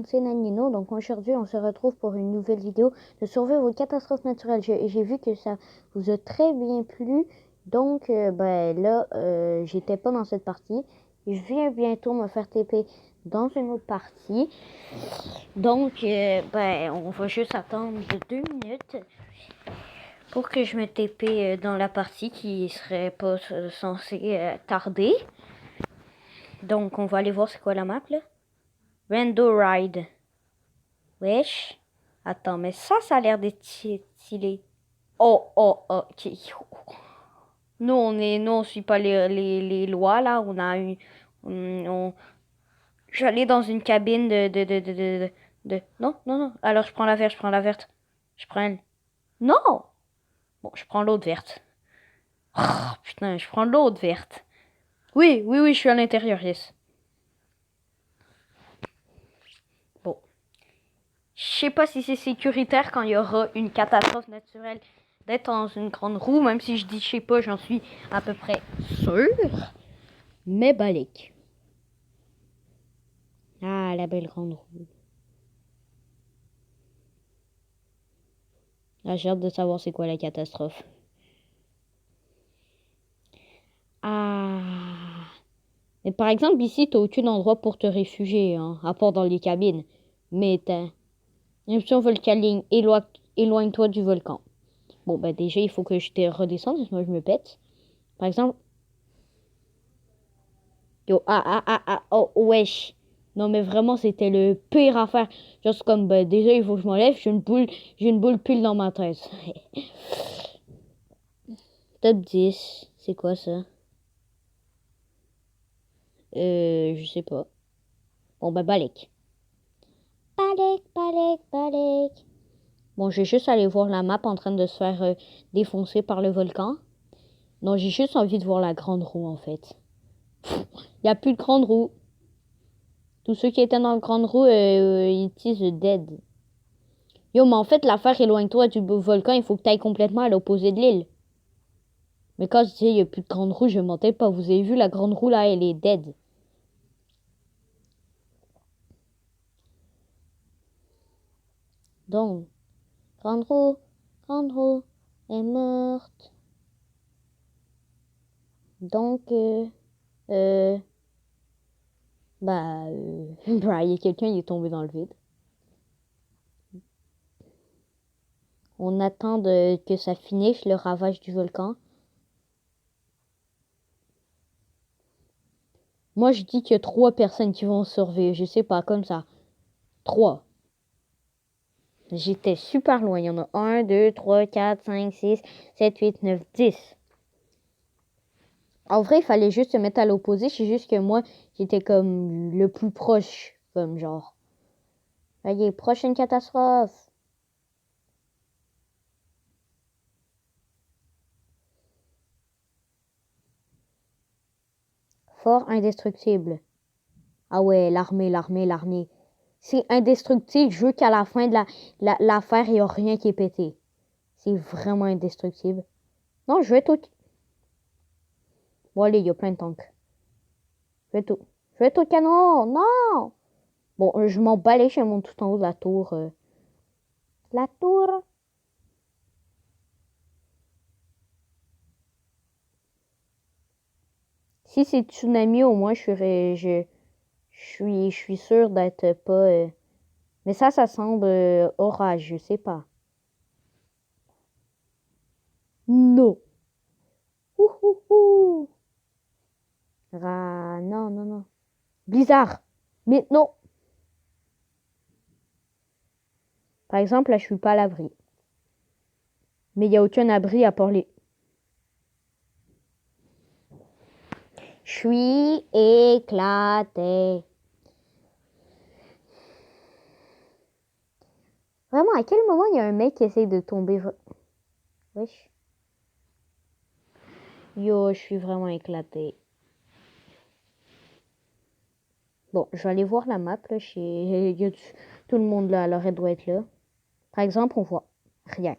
c'est Nanino, donc aujourd'hui on se retrouve pour une nouvelle vidéo de survivre aux catastrophes naturelles. J'ai vu que ça vous a très bien plu, donc j'étais pas dans cette partie. Je viens bientôt me faire TP dans une autre partie, donc on va juste attendre 2 minutes pour que je me TP dans la partie qui serait pas censée tarder. Donc on va aller voir c'est quoi la map là. Rando Ride. Wesh. Attends, mais ça a l'air d'être stylé. Oh. Nous, on suit pas les lois, là. J'allais dans une cabine Non. Alors, je prends la verte, Je prends elle. Non! Bon, je prends l'autre verte. Oh, putain, je prends l'autre verte. Oui, je suis à l'intérieur, yes. Bon. Je sais pas si c'est sécuritaire quand il y aura une catastrophe naturelle d'être dans une grande roue, même si je dis je sais pas, j'en suis à peu près sûr. Mais balik. Ah, la belle grande roue. Ah, j'ai hâte de savoir c'est quoi la catastrophe. Ah. Mais par exemple, ici, t'as aucun endroit pour te réfugier, hein, à part dans les cabines. Mais t'as éruption volcanique, éloigne-toi du volcan. Bon, ben déjà, il faut que je te redescende, sinon je me pète. Par exemple... Yo, oh, wesh. Non, mais vraiment, c'était le pire à faire. Juste comme, ben, déjà, il faut que je m'enlève. J'ai une boule pile dans ma tête. Top 10. C'est quoi ça? Je sais pas. Bon, ben, Balek. Bon, j'ai juste allé voir la map en train de se faire défoncer par le volcan. Non, j'ai juste envie de voir la grande roue, en fait. Il n'y a plus de grande roue. Tous ceux qui étaient dans la grande roue, ils disent dead. Yo, mais en fait, l'affaire, éloigne-toi du volcan, il faut que tu ailles complètement à l'opposé de l'île. Mais quand je disais, il n'y a plus de grande roue, je mentais pas. Vous avez vu, la grande roue, là, elle est dead. Donc, grande roue est morte. Donc, il y a quelqu'un, il est tombé dans le vide. On attend que ça finisse, le ravage du volcan. Moi, je dis qu'il y a 3 personnes qui vont survivre. Je sais pas, comme ça. 3. J'étais super loin. Il y en a 1, 2, 3, 4, 5, 6, 7, 8, 9, 10. En vrai, il fallait juste se mettre à l'opposé. C'est juste que moi, j'étais comme le plus proche. Comme genre. Allez, prochaine catastrophe. Fort indestructible. Ah ouais, l'armée. C'est indestructible jusqu'à la fin de l'affaire, il n'y a rien qui est pété. C'est vraiment indestructible. Non, je vais tout... Bon, allez, il y a plein de tanks. Je vais tout canon. Non! Bon, je m'en balais, je monte tout en haut de la tour. La tour. Si c'est tsunami, au moins, je suis sûre d'être pas... Mais ça semble orage, je sais pas. Non. Ouhouhou. Non. Blizzard. Mais non. Par exemple, là, je suis pas à l'abri. Mais il n'y a aucun abri à part les... Je suis éclatée. Vraiment, à quel moment il y a un mec qui essaye de tomber... Wesh. Yo, je suis vraiment éclatée. Bon, je vais aller voir la map, là. Tout le monde, là, alors elle doit être là. Par exemple, on voit rien.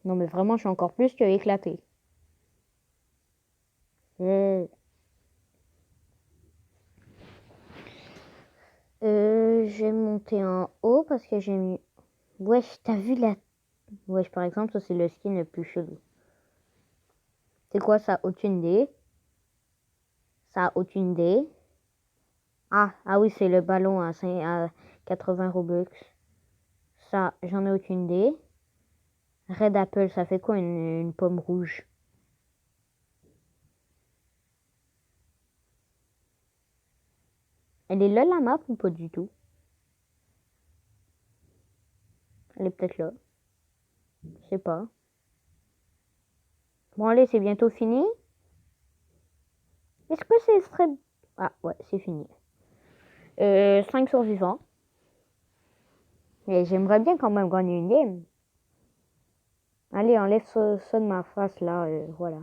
Non, mais vraiment, je suis encore plus que éclatée. je vais monter en haut parce que j'ai mis... Wesh, t'as vu la... Wesh, par exemple, ça c'est le skin le plus chelou. C'est quoi ça? Aucune idée. Ça a aucune idée. Ah oui, c'est le ballon à 80 Robux. Ça, j'en ai aucune idée. Red Apple, ça fait quoi une pomme rouge? Elle est là la map ou pas du tout? Elle est peut-être là. Je sais pas. Bon allez, c'est bientôt fini. Est-ce que c'est très... Ah ouais, c'est fini. 5 survivants. Et j'aimerais bien quand même gagner une game. Allez, enlève ça de ma face là. Voilà.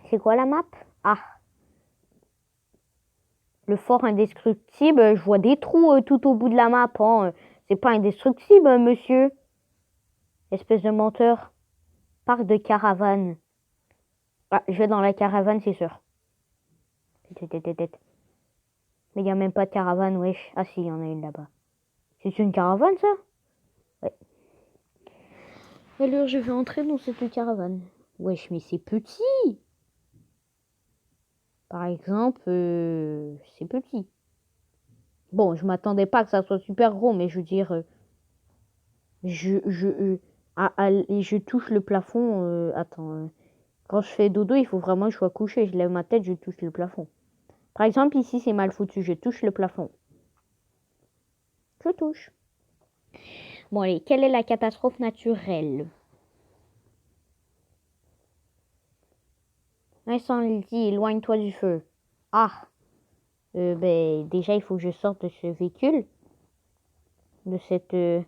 C'est quoi la map? Ah. Le fort indestructible. Je vois des trous tout au bout de la map. Hein. C'est pas indestructible, monsieur. Espèce de menteur. Parc de caravane. Ah, je vais dans la caravane, c'est sûr. Mais il n'y a même pas de caravane, wesh. Ah si, il y en a une là-bas. C'est une caravane, ça? Ouais. Alors, je vais entrer dans cette caravane. Wesh, mais c'est petit. Par exemple, c'est petit. Bon, je m'attendais pas que ça soit super gros, mais je veux dire... je touche le plafond. Attends. Quand je fais dodo, il faut vraiment que je sois couché. Je lève ma tête, je touche le plafond. Par exemple, ici, c'est mal foutu. Je touche le plafond. Je touche. Bon, allez. Quelle est la catastrophe naturelle? Incendie, éloigne-toi du feu. Ah. Ben, déjà, il faut que je sorte de ce véhicule. De cette... Le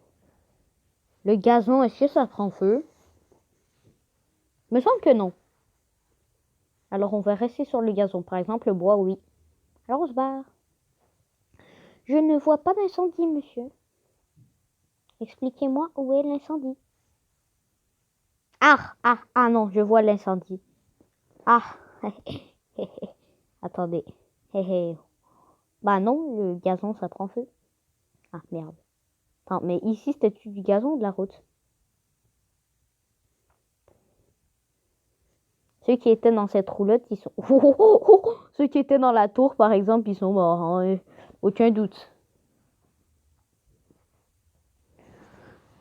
gazon, est-ce que ça prend feu? Il me semble que non. Alors, on va rester sur le gazon. Par exemple, le bois, oui. Alors, on se barre. Je ne vois pas d'incendie, monsieur. Expliquez-moi où est l'incendie. Ah, non, je vois l'incendie. Ah, attendez. Bah non, le gazon, ça prend feu. Ah, merde. Attends, mais ici, c'était-tu du gazon ou de la route? Ceux qui étaient dans cette roulotte, ils sont... Ceux qui étaient dans la tour, par exemple, ils sont morts. Hein, aucun doute.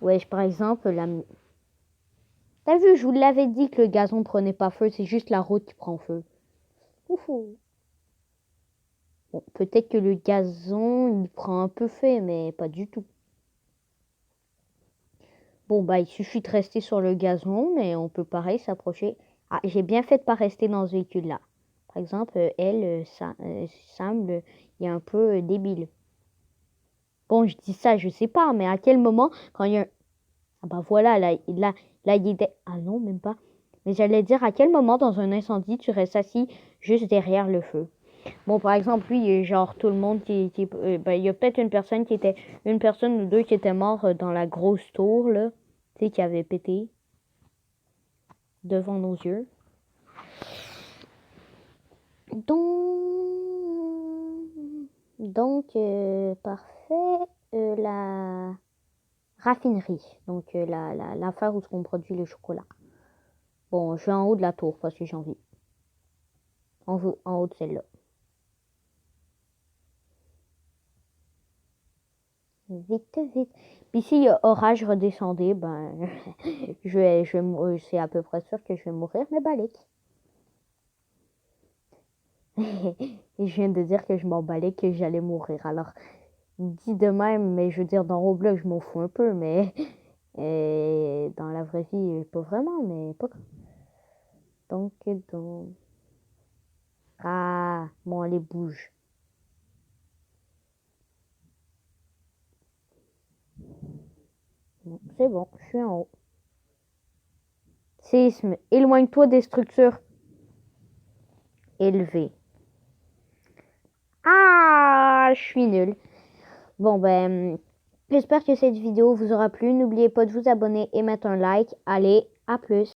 Ouais, par exemple, la... T'as vu, je vous l'avais dit que le gazon prenait pas feu, c'est juste la route qui prend feu. Oufou. Bon, peut-être que le gazon, il prend un peu feu, mais pas du tout. Bon, bah, il suffit de rester sur le gazon, mais on peut pareil s'approcher. Ah, j'ai bien fait de pas rester dans ce véhicule-là. Par exemple, elle, semble, il est un peu débile. Bon, je dis ça, je sais pas, mais à quel moment, quand il y a... Ah bah voilà, là, il était... Ah non, même pas. Mais j'allais dire, à quel moment, dans un incendie, tu restes assis juste derrière le feu? Bon, par exemple, lui, genre, tout le monde ben, il y a peut-être une personne qui était... Une personne ou deux qui étaient morts dans la grosse tour, là. Tu sais, qui avait pété devant nos yeux. Donc parfait. La raffinerie. Donc l'affaire où on produit le chocolat. Bon, je vais en haut de la tour parce que j'ai envie. En haut de celle-là. Vite, vite. Puis si orage redescendait, ben c'est à peu près sûr que je vais mourir, mais balèque. Et je viens de dire que je m'en balais, que j'allais mourir. Alors, dit de même, mais je veux dire, dans Roblox, je m'en fous un peu, mais dans la vraie vie, pas vraiment, mais pas. Donc. Ah, bon, allez, bouge. C'est bon, je suis en haut. Séisme, éloigne-toi des structures élevées. Ah, je suis nulle. Bon, ben, j'espère que cette vidéo vous aura plu. N'oubliez pas de vous abonner et mettre un like. Allez, à plus.